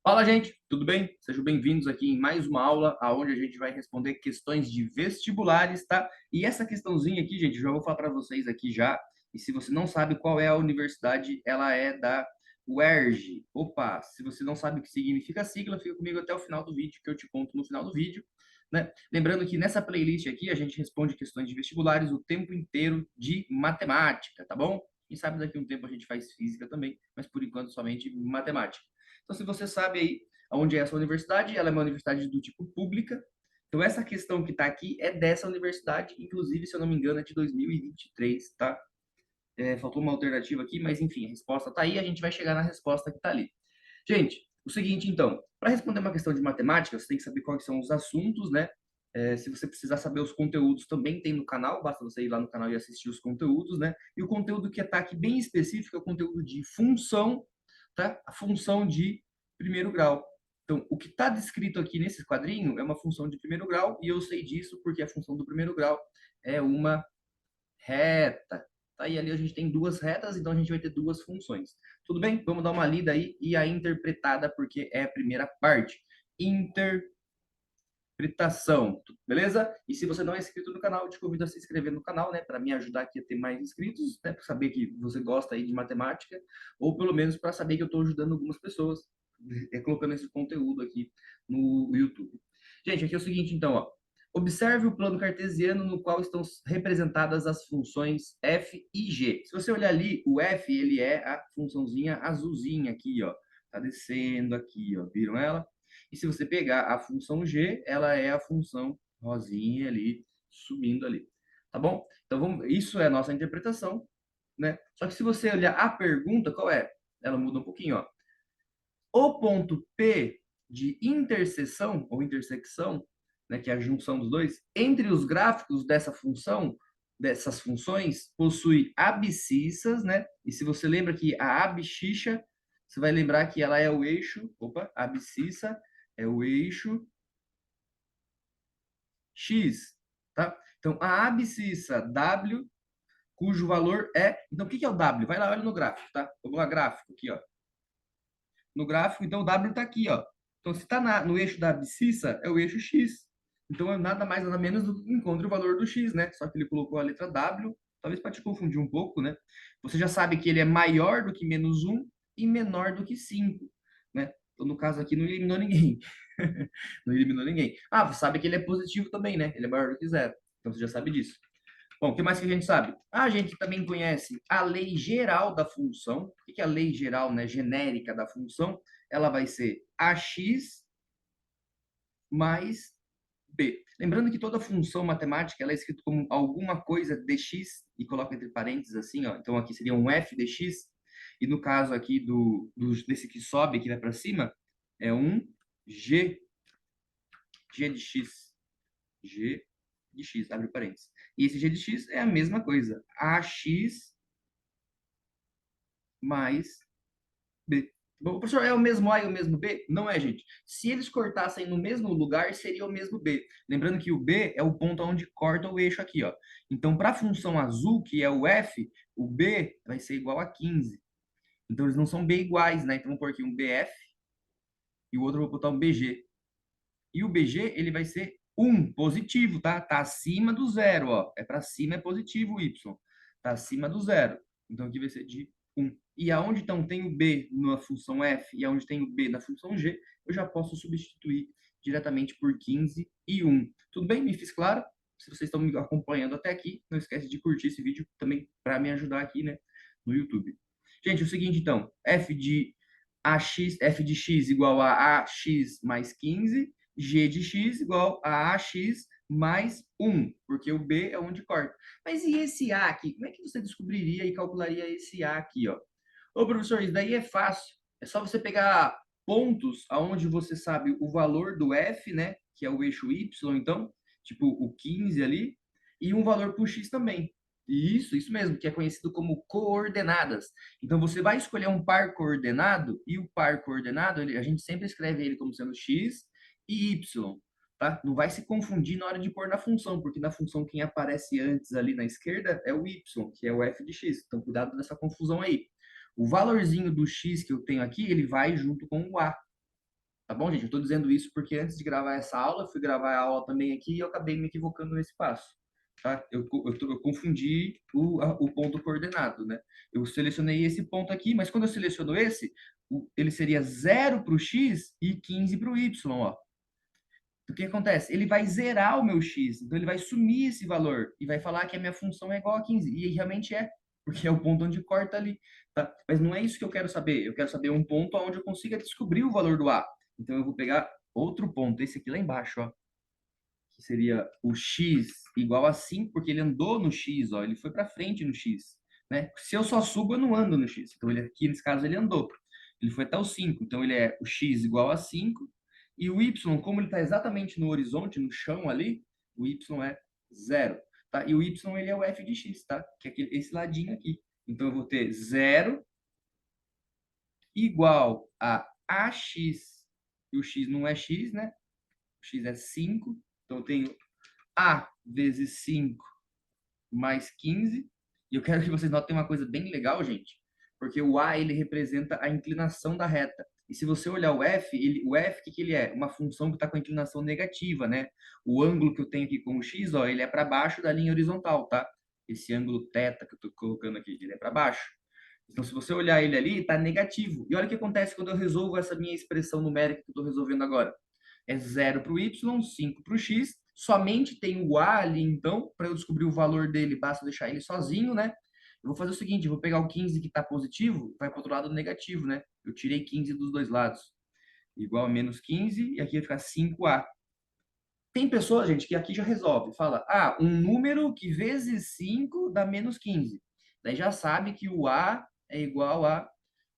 Fala, gente, tudo bem? Sejam bem-vindos aqui em mais uma aula onde a gente vai responder questões de vestibulares, tá? E essa questãozinha aqui, gente, eu já vou falar para vocês aqui já. E se você não sabe qual é a universidade, ela é da UERJ. Opa, se você não sabe o que significa a sigla, fica comigo até o final do vídeo, que eu te conto no final do vídeo, né? Lembrando que nessa playlist aqui a gente responde questões de vestibulares o tempo inteiro de matemática, tá bom? Quem sabe daqui a um tempo a gente faz física também, mas por enquanto somente matemática. Então, se você sabe aí onde é a sua universidade, ela é uma universidade do tipo pública. Então, essa questão que está aqui é dessa universidade, inclusive, se eu não me engano, é de 2023, tá? Faltou uma alternativa aqui, mas enfim, a resposta está aí, a gente vai chegar na resposta que está ali. Gente, o seguinte, então, para responder uma questão de matemática, você tem que saber quais são os assuntos, né? Se você precisar saber os conteúdos, também tem no canal, basta você ir lá no canal e assistir os conteúdos, né? E o conteúdo que está aqui bem específico é o conteúdo de função, tá? A função de primeiro grau. Então, o que está descrito aqui nesse quadrinho é uma função de primeiro grau, e eu sei disso porque a função do primeiro grau é uma reta. Tá? E ali a gente tem duas retas, então a gente vai ter duas funções. Tudo bem? Vamos dar uma lida aí e a interpretada, porque é a primeira parte. Interpretação, beleza? E se você não é inscrito no canal, eu te convido a se inscrever no canal, né, para me ajudar aqui a ter mais inscritos, né, para saber que você gosta aí de matemática, ou pelo menos para saber que eu estou ajudando algumas pessoas, colocando esse conteúdo aqui no YouTube. Gente, aqui é o seguinte, então, ó. Observe o plano cartesiano no qual estão representadas as funções f e g. Se você olhar ali, o f, ele é a funçãozinha azulzinha aqui, ó. Tá descendo aqui, ó. Viram ela? E se você pegar a função g, ela é a função rosinha ali, subindo ali. Tá bom? Então, isso é a nossa interpretação, né? Só que se você olhar a pergunta, qual é? Ela muda um pouquinho, ó. O ponto P de interseção ou intersecção, né, que é a junção dos dois, entre os gráficos dessa função, dessas funções, possui abscissas, né? E se você lembra que a abscissa, você vai lembrar que ela é o eixo, opa, a abscissa é o eixo x, tá? Então, a abscissa W, cujo valor é... Então, o que é o W? Vai lá, olha no gráfico, tá? Vamos lá, gráfico aqui, ó. No gráfico, então o W está aqui, ó. Então, se está no eixo da abscissa, é o eixo X. Então, é nada mais, nada menos do que encontre o valor do X, né? Só que ele colocou a letra W, talvez para te confundir um pouco, né? Você já sabe que ele é maior do que menos 1 e menor do que 5, né? Então, no caso aqui, não eliminou ninguém. Não eliminou ninguém. Ah, você sabe que ele é positivo também, né? Ele é maior do que zero. Então, você já sabe disso. Bom, o que mais que a gente sabe? A gente também conhece a lei geral da função. O que é a lei geral, né, genérica da função? Ela vai ser ax mais b. Lembrando que toda função matemática ela é escrita como alguma coisa dx e coloca entre parênteses assim, ó. Então aqui seria um f dx e no caso aqui desse que sobe aqui vai para cima é um g de x, g de x, abre parênteses. E esse g de x é a mesma coisa, ax mais B. Bom, professor, é o mesmo A e o mesmo B? Não é, gente. Se eles cortassem no mesmo lugar, seria o mesmo B. Lembrando que o B é o ponto onde corta o eixo aqui, ó. Então, para a função azul, que é o F, o B vai ser igual a 15. Então, eles não são B iguais, né? Então, vamos pôr aqui um BF e o outro eu vou botar um BG. E o BG, ele vai ser 1, positivo, tá? Tá acima do zero, ó. É para cima, é positivo o Y. Tá acima do zero. Então, aqui vai ser de 1. E aonde então tem o B na função f e aonde tem o B na função g, eu já posso substituir diretamente por 15 e 1. Tudo bem? Me fiz claro? Se vocês estão me acompanhando até aqui, não esquece de curtir esse vídeo também para me ajudar aqui, né, no YouTube. Gente, é o seguinte então, f de x igual a ax mais 15, g de x igual a ax mais 1, porque o b é onde corta. Mas e esse a aqui? Como é que você descobriria e calcularia esse a aqui, ó? Ô, professor, isso daí é fácil. É só você pegar pontos aonde você sabe o valor do f, né, que é o eixo y, então, tipo o 15 ali, e um valor para o x também. Isso mesmo, que é conhecido como coordenadas. Então, você vai escolher um par coordenado, e o par coordenado, a gente sempre escreve ele como sendo x e y, tá? Não vai se confundir na hora de pôr na função, porque na função quem aparece antes ali na esquerda é o y, que é o f de x. Então, cuidado dessa confusão aí. O valorzinho do x que eu tenho aqui, ele vai junto com o a. Tá bom, gente? Eu estou dizendo isso porque antes de gravar essa aula, eu fui gravar a aula também aqui e eu acabei me equivocando nesse passo. Tá? Eu confundi o ponto coordenado, né? Eu selecionei esse ponto aqui, mas quando eu seleciono esse, ele seria 0 para o x e 15 para o y, ó. O que acontece? Ele vai zerar o meu x, então ele vai sumir esse valor e vai falar que a minha função é igual a 15, e realmente é, porque é o ponto onde corta ali, tá? Mas não é isso que eu quero saber, eu quero saber um ponto onde eu consiga descobrir o valor do a. Então eu vou pegar outro ponto, esse aqui lá embaixo, ó, que seria o x igual a 5, porque ele andou no x, ó, ele foi para frente no x, né? Se eu só subo, eu não ando no x. Então ele aqui nesse caso ele andou. Ele foi até o 5, então ele é o x igual a 5 e o y, como ele está exatamente no horizonte, no chão ali, o y é 0, tá? E o y ele é o f de x, tá? Que é esse ladinho aqui. Então eu vou ter 0 igual a ax, e o x não é x, né? O x é 5, então eu tenho a vezes 5 mais 15. E eu quero que vocês notem uma coisa bem legal, gente, porque o a ele representa a inclinação da reta. E se você olhar o f, o f, o que, que ele é? Uma função que está com a inclinação negativa, né? O ângulo que eu tenho aqui com o x, ó, ele é para baixo da linha horizontal, tá? Esse ângulo θ que eu estou colocando aqui, ele é para baixo. Então, se você olhar ele ali, está negativo. E olha o que acontece quando eu resolvo essa minha expressão numérica que eu estou resolvendo agora. É 0 para o y, 5 para o x. Somente tem o a ali, então, para eu descobrir o valor dele, basta deixar ele sozinho, né? Eu vou fazer o seguinte, eu vou pegar o 15 que está positivo, vai para o outro lado negativo, né? Eu tirei 15 dos dois lados. Igual a menos 15, e aqui vai ficar 5a. Tem pessoas, gente, que aqui já resolve. Fala, um número que vezes 5 dá menos 15. Daí já sabe que o a é igual a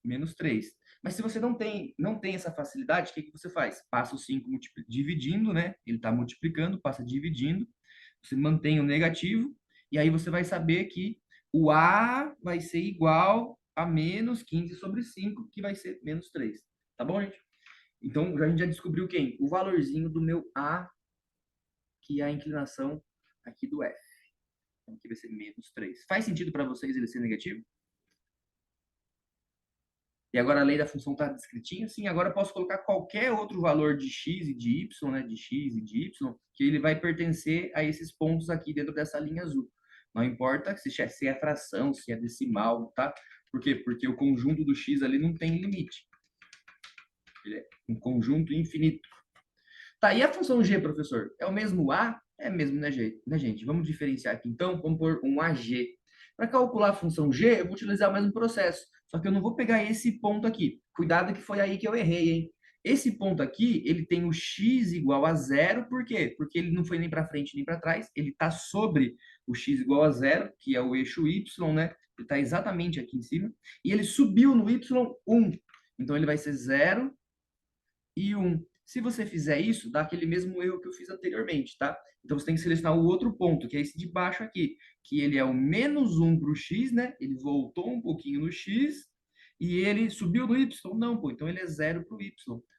menos 3. Mas se você não tem essa facilidade, o que, que você faz? Passa o 5 dividindo, né? Ele está multiplicando, passa dividindo. Você mantém o negativo. E aí você vai saber que o a vai ser igual a menos 15 sobre 5, que vai ser menos 3. Tá bom, gente? Então, a gente já descobriu quem? O valorzinho do meu a, que é a inclinação aqui do f. Então, aqui vai ser menos 3. Faz sentido para vocês ele ser negativo? E agora a lei da função está descritinha, sim. Agora eu posso colocar qualquer outro valor de x e de y, né? De x e de y, que ele vai pertencer a esses pontos aqui dentro dessa linha azul. Não importa se é fração, se é decimal, tá? Por quê? Porque o conjunto do x ali não tem limite. Ele é um conjunto infinito. Tá, e a função g, professor? É o mesmo a? É mesmo, né, gente? Vamos diferenciar aqui, então. Vamos pôr um ag. Para calcular a função g, eu vou utilizar o mesmo processo. Só que eu não vou pegar esse ponto aqui. Cuidado que foi aí que eu errei, hein? Esse ponto aqui, ele tem o x igual a 0, por quê? Porque ele não foi nem para frente nem para trás, ele está sobre o x igual a 0, que é o eixo y, né? Ele está exatamente aqui em cima. E ele subiu no y 1. Então, ele vai ser 0 e 1. Se você fizer isso, dá aquele mesmo erro que eu fiz anteriormente, tá? Então você tem que selecionar o outro ponto, que é esse de baixo aqui, que ele é o menos 1 para o x, né? Ele voltou um pouquinho no x e ele subiu no y. Não, pô, então ele é 0 para o y,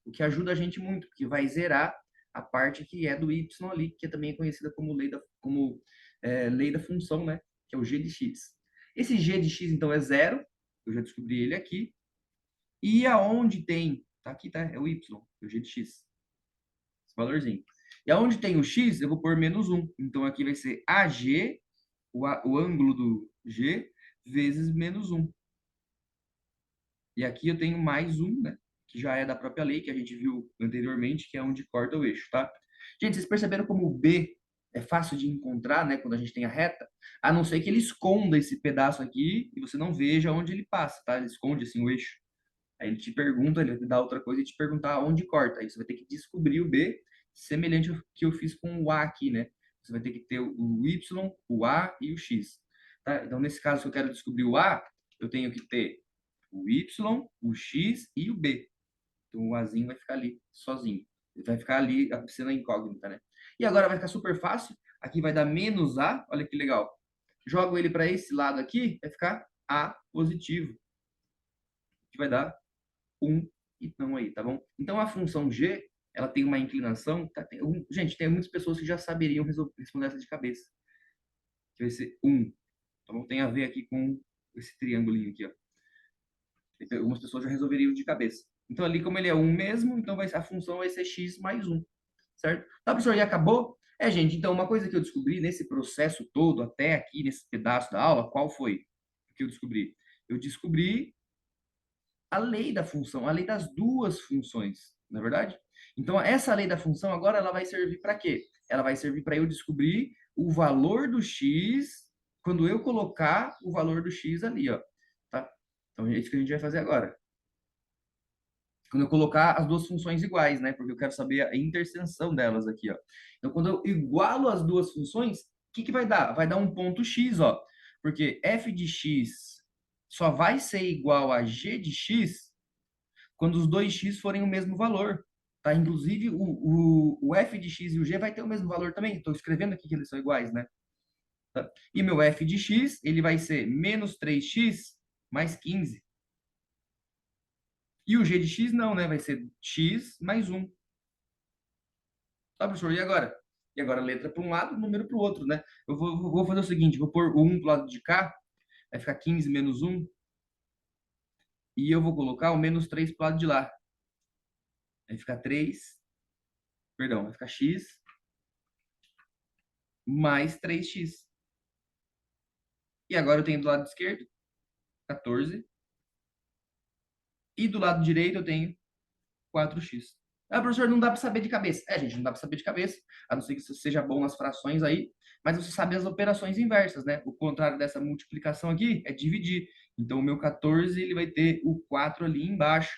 o que ajuda a gente muito, porque vai zerar a parte que é do y ali, que também é conhecida como lei da função, né? Que é o g de x. Esse g de x, então, é 0, eu já descobri ele aqui. E aonde tem, tá aqui, tá? É o y, o g de x, esse valorzinho. E aonde tem o x, eu vou pôr menos 1. Então aqui vai ser AG, o ângulo do G, vezes menos 1. E aqui eu tenho mais 1, né? Que já é da própria lei, que a gente viu anteriormente, que é onde corta o eixo, tá? Gente, vocês perceberam como o B é fácil de encontrar, né? Quando a gente tem a reta? A não ser que ele esconda esse pedaço aqui e você não veja onde ele passa, tá? Ele esconde, assim, o eixo. Aí ele te pergunta, ele vai te dar outra coisa e te perguntar onde corta. Aí você vai ter que descobrir o B, semelhante ao que eu fiz com o A aqui, né? Você vai ter que ter o Y, o A e o X. Tá? Então, nesse caso, se eu quero descobrir o A, eu tenho que ter o Y, o X e o B. Então, o Azinho vai ficar ali, sozinho. Ele vai ficar ali sendo a incógnita, né? E agora vai ficar super fácil. Aqui vai dar menos A, olha que legal. Jogo ele para esse lado aqui, vai ficar A positivo. Que vai dar 1 e não aí, tá bom? Então a função g, ela tem uma inclinação, tá? Gente, tem muitas pessoas que já saberiam responder essa de cabeça. Que vai ser 1, tá bom? Tem a ver aqui com esse triângulo aqui, ó. Algumas pessoas já resolveriam de cabeça. Então, ali, como ele é 1 mesmo, então a função vai ser x mais 1, certo? Tá, professor, e acabou? Gente, então, uma coisa que eu descobri nesse processo todo, até aqui, nesse pedaço da aula, qual foi que eu descobri? Eu descobri a lei da função, a lei das duas funções, não é verdade? Então, essa lei da função agora ela vai servir para quê? Ela vai servir para eu descobrir o valor do x quando eu colocar o valor do x ali, ó, tá? Então, é isso que a gente vai fazer agora. Quando eu colocar as duas funções iguais, né? Porque eu quero saber a interseção delas aqui, ó. Então, quando eu igualo as duas funções, o que que vai dar? Vai dar um ponto x, ó. Porque f de x só vai ser igual a g de x quando os dois x forem o mesmo valor. Tá? Inclusive, o f de x e o g vai ter o mesmo valor também. Estou escrevendo aqui que eles são iguais, né? Tá? E meu f de x, ele vai ser menos 3x mais 15. E o g de x não, né? Vai ser x mais 1. Tá, professor? E agora? E agora letra para um lado, número para o outro, né? Eu vou fazer o seguinte, vou pôr o 1 para o lado de cá, vai ficar 15 menos 1, e eu vou colocar o menos 3 para o lado de lá. Vai ficar 3, perdão, vai ficar x mais 3x. E agora eu tenho do lado esquerdo 14. E do lado direito eu tenho 4x. Ah, professor, não dá para saber de cabeça. Gente, não dá para saber de cabeça, a não ser que você seja bom nas frações aí, mas você sabe as operações inversas, né? O contrário dessa multiplicação aqui é dividir. Então, o meu 14, ele vai ter o 4 ali embaixo.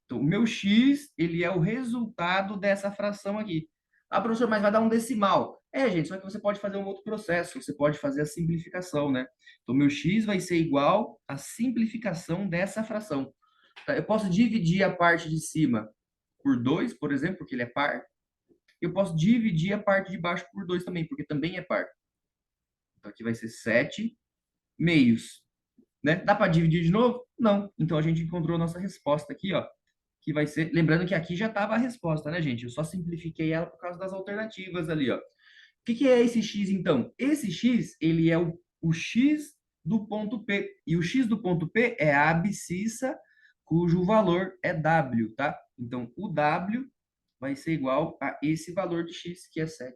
Então, o meu x, ele é o resultado dessa fração aqui. Ah, professor, mas vai dar um decimal. Gente, só que você pode fazer um outro processo, você pode fazer a simplificação, né? Então, meu x vai ser igual à simplificação dessa fração. Tá? Eu posso dividir a parte de cima por 2, por exemplo, porque ele é par. Eu posso dividir a parte de baixo por 2 também, porque também é par. Então aqui vai ser 7 meios. Né? Dá para dividir de novo? Não. Então a gente encontrou a nossa resposta aqui, ó, que vai ser... Lembrando que aqui já estava a resposta, né, gente? Eu só simplifiquei ela por causa das alternativas ali, ó. O que é esse x, então? Esse x, ele é o x do ponto P. E o x do ponto P é a abscissa cujo valor é W, tá? Então, o W vai ser igual a esse valor de x, que é 7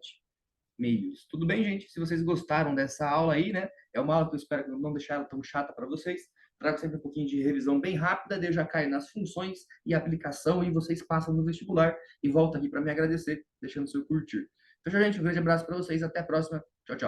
meios. Tudo bem, gente? Se vocês gostaram dessa aula aí, né? É uma aula que eu espero que não deixar ela tão chata para vocês. Trago sempre um pouquinho de revisão bem rápida, daí eu já caio nas funções e aplicação e vocês passam no vestibular e voltam aqui para me agradecer, deixando seu curtir. Fechou, gente? Um grande abraço para vocês. Até a próxima. Tchau, tchau.